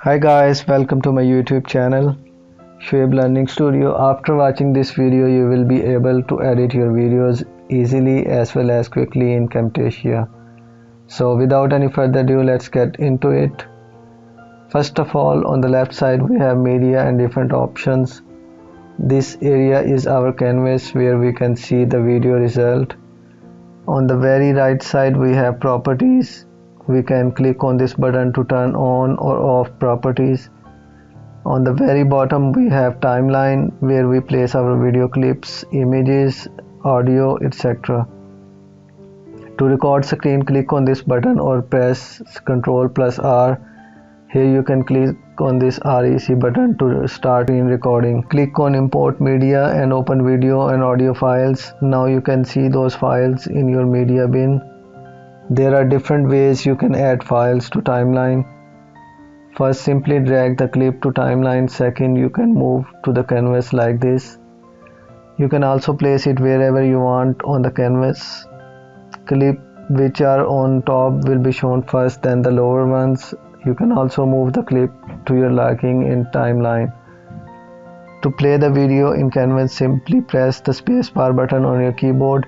Hi guys, welcome to my YouTube channel Shoaib Learning Studio. After watching this video, you will be able to edit your videos easily as well as quickly in Camtasia. So without any further ado, let's get into it. First of all, on the left side we have media and different options. This area is our canvas where we can see the video result. On the very right side we have properties. We can click on this button to turn on or off properties. On the very bottom we have timeline where we place our video clips, images, audio, etc. To record screen, click on this button or press Ctrl+R. Here you can click on this REC button to start screen recording. Click on import media and open video and audio files. Now you can see those files in your media bin. There are different ways you can add files to timeline. First, simply drag the clip to timeline. Second, you can move to the canvas like this. You can also place it wherever you want on the canvas. Clips which are on top will be shown first, then the lower ones. You can also move the clip to your liking in timeline. To play the video in canvas, simply press the spacebar button on your keyboard.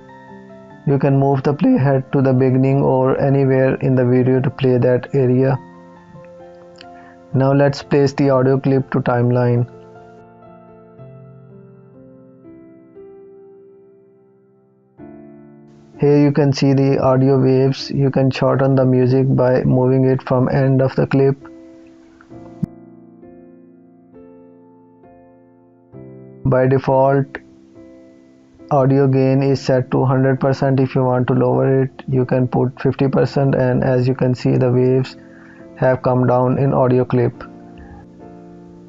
You can move the playhead to the beginning or anywhere in the video to play that area. Now let's place the audio clip to timeline. Here you can see the audio waves. You can shorten the music by moving it from end of the clip. By default, audio gain is set to 100%. If you want to lower it, you can put 50%, and as you can see, the waves have come down in audio clip.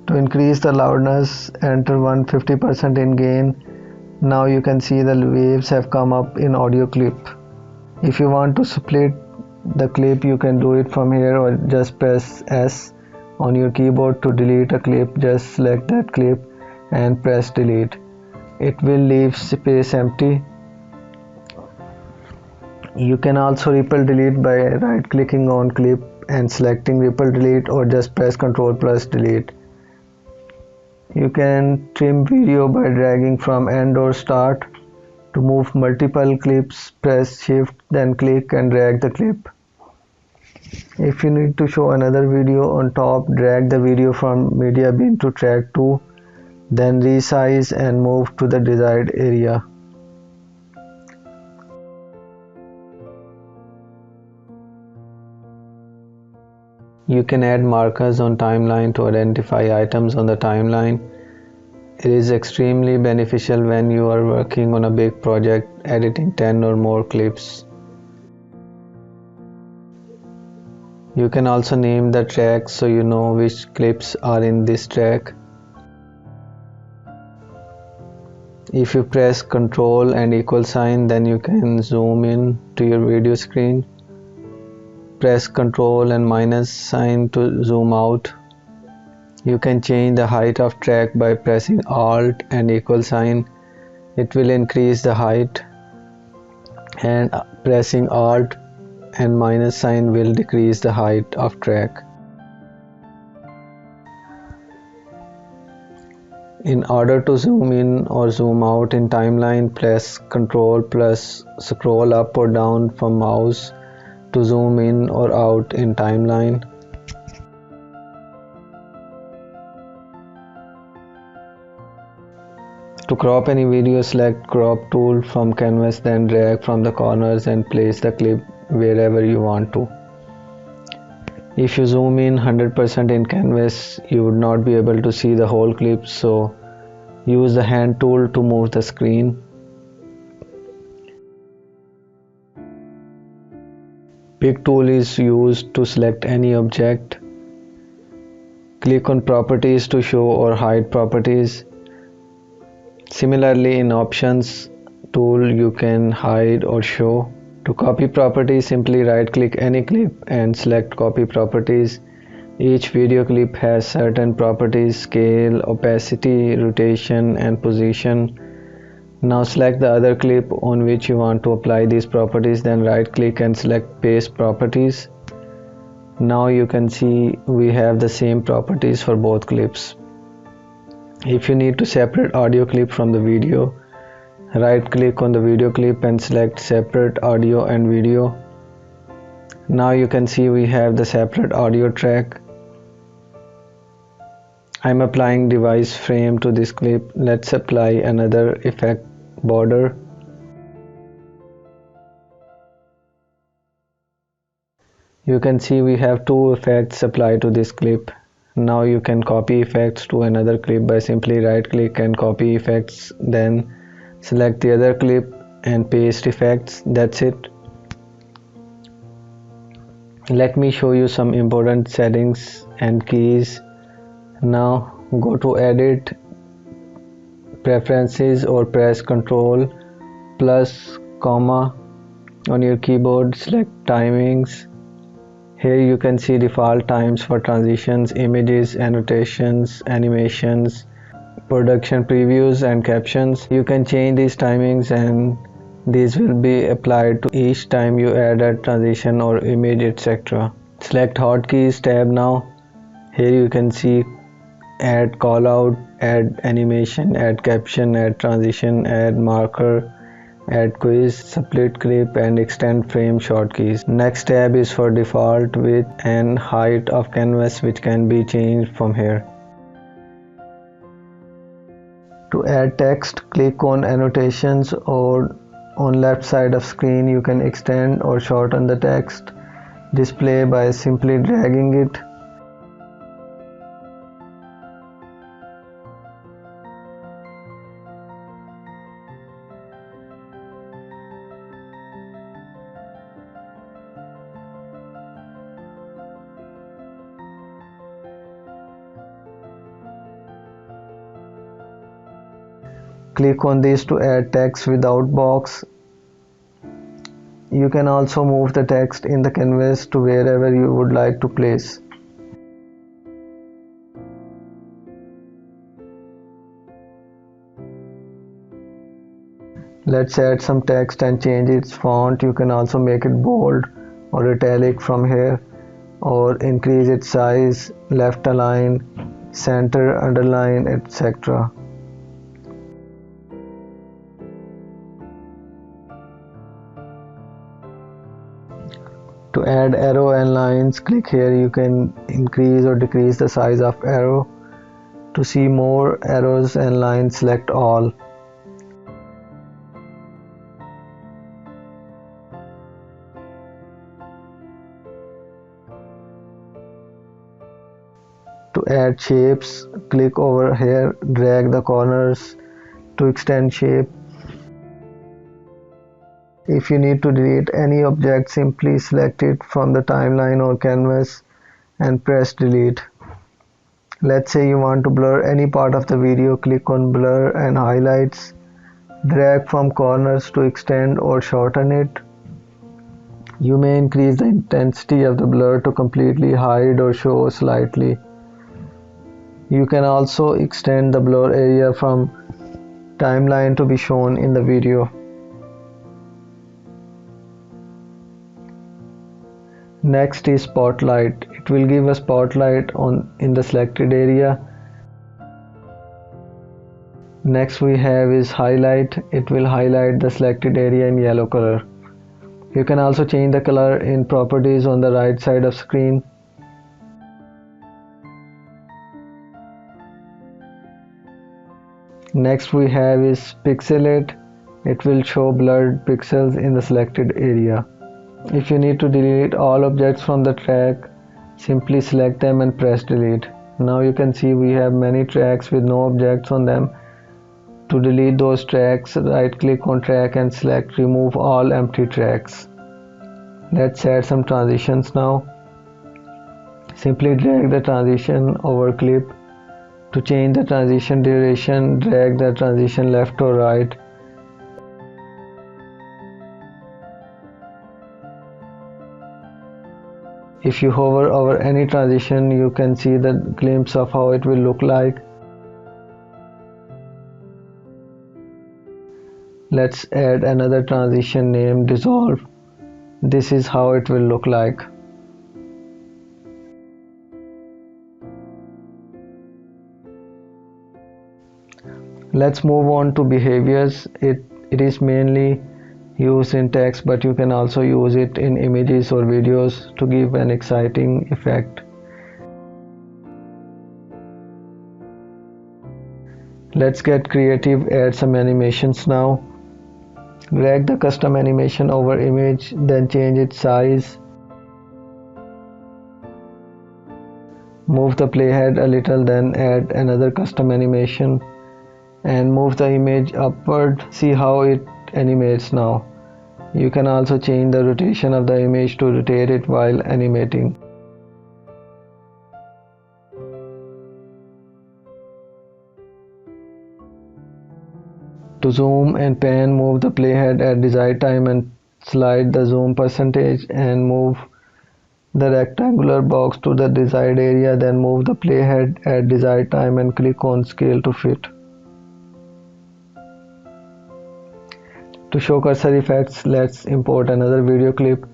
To increase the loudness, enter 150% in gain. Now you can see the waves have come up in audio clip. If you want to split the clip, you can do it from here or just press S on your keyboard. To delete a clip, just select that clip and press delete. It will leave space empty. You can also ripple delete by right clicking on clip and selecting ripple delete, or just press Ctrl+delete. You can trim video by dragging from end or start. To move multiple clips, press shift then click and drag the clip. If you need to show another video on top, drag the video from media bin to track 2. Then resize and move to the desired area. You can add markers on timeline to identify items on the timeline. It is extremely beneficial when you are working on a big project, editing 10 or more clips. You can also name the track so you know which clips are in this track. If you press Ctrl and equal sign, then you can zoom in to your video screen. Press Ctrl and minus sign to zoom out. You can change the height of track by pressing Alt and equal sign. It will increase the height, and pressing Alt and minus sign will decrease the height of track. In order to zoom in or zoom out in timeline, press Ctrl plus scroll up or down from mouse to zoom in or out in timeline. To crop any video, select crop tool from canvas, then drag from the corners and place the clip wherever you want to. If you zoom in 100% in canvas, you would not be able to see the whole clip, so use the hand tool to move the screen. Pick tool is used to select any object. Click on properties to show or hide properties. Similarly, in options tool, you can hide or show. To copy properties, simply right click any clip and select copy properties. Each video clip has certain properties: scale, opacity, rotation, and position. Now select the other clip on which you want to apply these properties, then right click and select paste properties. Now you can see we have the same properties for both clips. If you need to separate audio clip from the video, right click on the video clip and select separate audio and video. Now you can see we have the separate audio track. I'm applying device frame to this clip. Let's apply another effect, border. You can see we have two effects applied to this clip. Now you can copy effects to another clip by simply right click and copy effects, then select the other clip and paste effects. That's it. Let me show you some important settings and keys. Now go to edit, preferences, or press Ctrl plus comma on your keyboard. Select timings. Here you can see default times for transitions, images, annotations, animations, production previews, and captions. You can change these timings and these will be applied to each time you add a transition or image, etc. Select hotkeys tab now. Here you can see add callout, add animation, add caption, add transition, add marker, add quiz, split clip, and extend frame shortkeys. Next tab is for default width and height of canvas, which can be changed from here. To add text, click on Annotations, or on left side of screen you can extend or shorten the text display by simply dragging it. Click on this to add text without box. You can also move the text in the canvas to wherever you would like to place. Let's add some text and change its font. You can also make it bold or italic from here, or increase its size, left align, center, underline, etc. To add arrow and lines, click here. You can increase or decrease the size of arrow. To see more arrows and lines, select all. To add shapes, click over here, drag the corners to extend shape. If you need to delete any object, simply select it from the timeline or canvas and press delete. Let's say you want to blur any part of the video, click on blur and highlights. Drag from corners to extend or shorten it. You may increase the intensity of the blur to completely hide or show slightly. You can also extend the blur area from timeline to be shown in the video. Next is spotlight. It will give a spotlight in the selected area. Next we have is highlight. It will highlight the selected area in yellow color. You can also change the color in properties on the right side of screen. Next we have is pixelate. It will show blurred pixels in the selected area. If you need to delete all objects from the track, simply select them and press delete. Now you can see we have many tracks with no objects on them. To delete those tracks, right click on track and select remove all empty tracks. Let's add some transitions now. Simply drag the transition over clip. To change the transition duration, drag the transition left or right. If you hover over any transition, you can see the glimpse of how it will look like. Let's add another transition named dissolve. This is how it will look like. Let's move on to behaviors. It is mainly used in text, but you can also use it in images or videos to give an exciting effect. Let's get creative, add some animations now. Drag the custom animation over image, then change its size. Move the playhead a little, then add another custom animation and move the image upward. See how it animates now. You can also change the rotation of the image to rotate it while animating. To zoom and pan, move the playhead at desired time and slide the zoom percentage and move the rectangular box to the desired area, then move the playhead at desired time and click on scale to fit. To show cursor effects, let's import another video clip.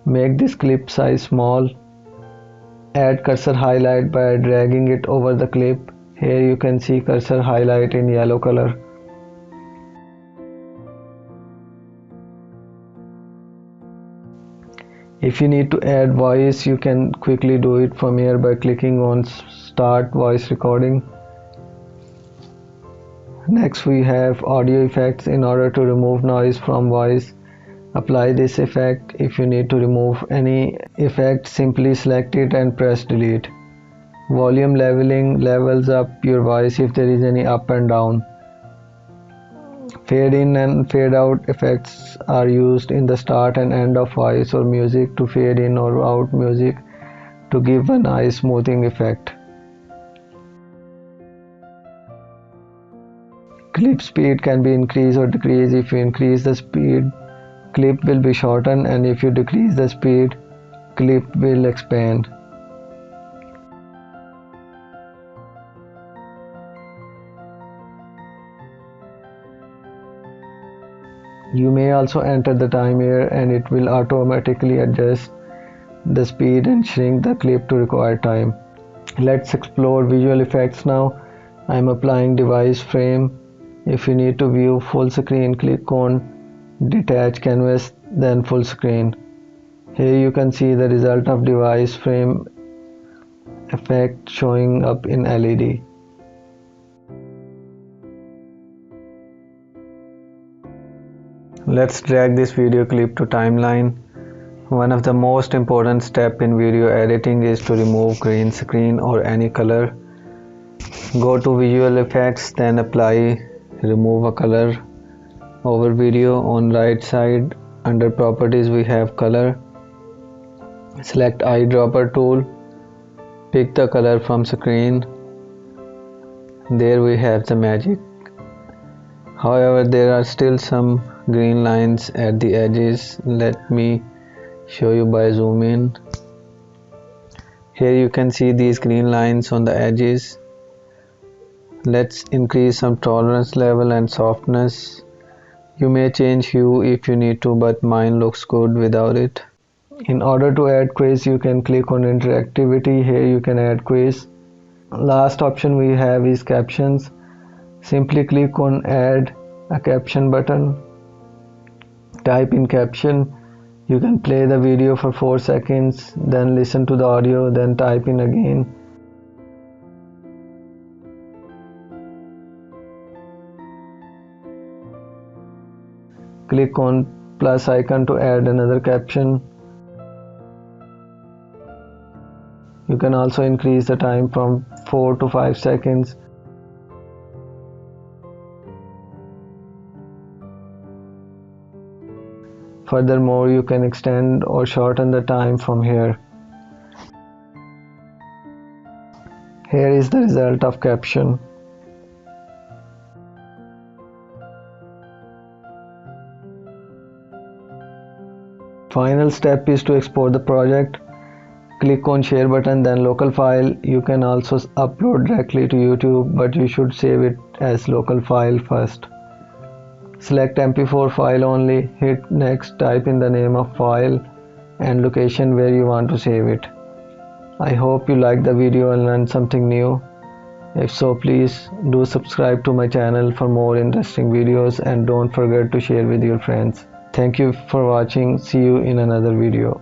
Make this clip size small. Add cursor highlight by dragging it over the clip. Here you can see cursor highlight in yellow color. If you need to add voice, you can quickly do it from here by clicking on Start Voice Recording. Next we have audio effects. In order to remove noise from voice, apply this effect. If you need to remove any effect, simply select it and press delete. Volume leveling levels up your voice if there is any up and down. Fade in and fade out effects are used in the start and end of voice or music to fade in or out music to give a nice smoothing effect. Clip speed can be increased or decreased. If you increase the speed, clip will be shortened, and if you decrease the speed, clip will expand. You may also enter the time here and it will automatically adjust the speed and shrink the clip to required time. Let's explore visual effects now. I am applying device frame. If you need to view full screen, click on detach canvas, then full screen. Here you can see the result of device frame effect showing up in LED. Let's drag this video clip to timeline. One of the most important steps in video editing is to remove green screen or any color. Go to visual effects, then apply remove a color over video. On right side under properties we have color. Select eyedropper tool, pick the color from screen. There we have the magic. However, there are still some green lines at the edges. Let me show you by zoom in. Here you can see these green lines on the edges. Let's increase some tolerance level and softness. You may change hue if you need to, but mine looks good without it. In order to add quiz, you can click on interactivity. Here you can add quiz. Last option we have is captions. Simply click on add a caption button. Type in caption. You can play the video for 4 seconds, then listen to the audio, then type in again. Click on plus icon to add another caption. You can also increase the time from 4 to 5 seconds. Furthermore, you can extend or shorten the time from here. Here is the result of caption. Final step is to export the project. Click on share button, then local file. You can also upload directly to YouTube, but you should save it as local file first. Select MP4 file only, hit next, type in the name of file and location where you want to save it. I hope you liked the video and learned something new. If so, please do subscribe to my channel for more interesting videos and don't forget to share with your friends. Thank you for watching. See you in another video.